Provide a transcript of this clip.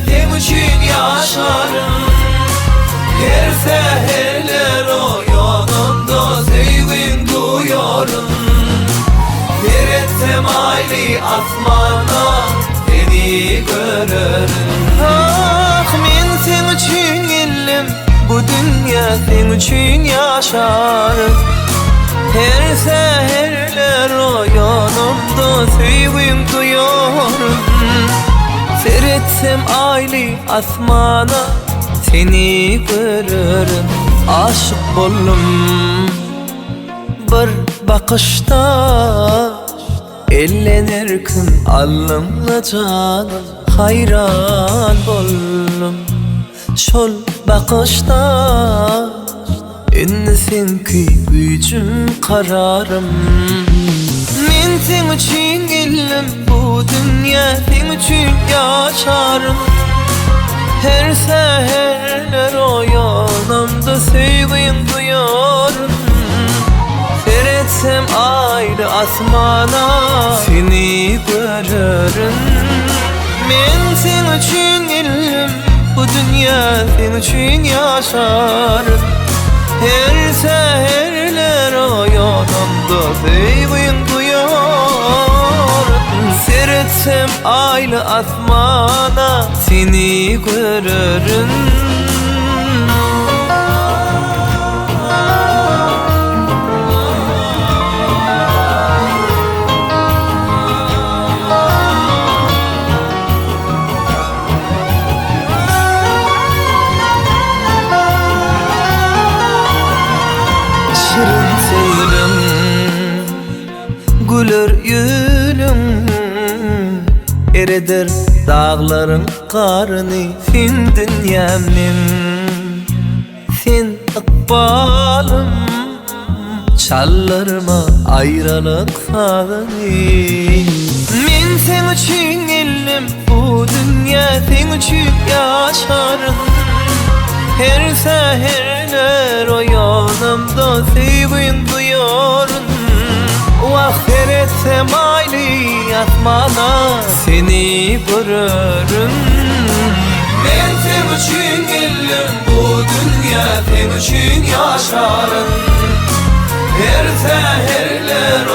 Senin için yaşarım. Her seherler o yanımda sevin duyuyorum. Neretsem ayli asmana seni görürüm. Ah, men sen için geldim, bu dünya sen için yaşarım. Her seherler o yanımda sevin duyuyorum. Seyretsem ayli asmana seni görürüm. Aşık oldum bir bakışta, ellenirken alnımla canım. Hayran oldum şol bakışta, ennesin ki gücüm kararım. Men sen için geldim, bu dünya sen için yaşarım. Her seherler o yanımda sevin duyuyorum. Seyretsem ayrı asmana seni görürüm. Men sen için geldim, bu dünya sen için yaşarım. Her seherler o yanımda sevin duyuyorum. Seyretsem aylı asmana seni görürüm. Şirin seyrim gülür yüzüm, eridir dağların karını. Sen dünyamın, sen ikbalım, çallarıma ayrılık sağını. Men sen için geldim, bu dünya sen için yaşarım. Her seherler o yanımda sevin duyuyorum. Vakit etsem ayli asmana seni görürüm. Men sen için geldim, bu dünya sen için yaşarım. Her seherler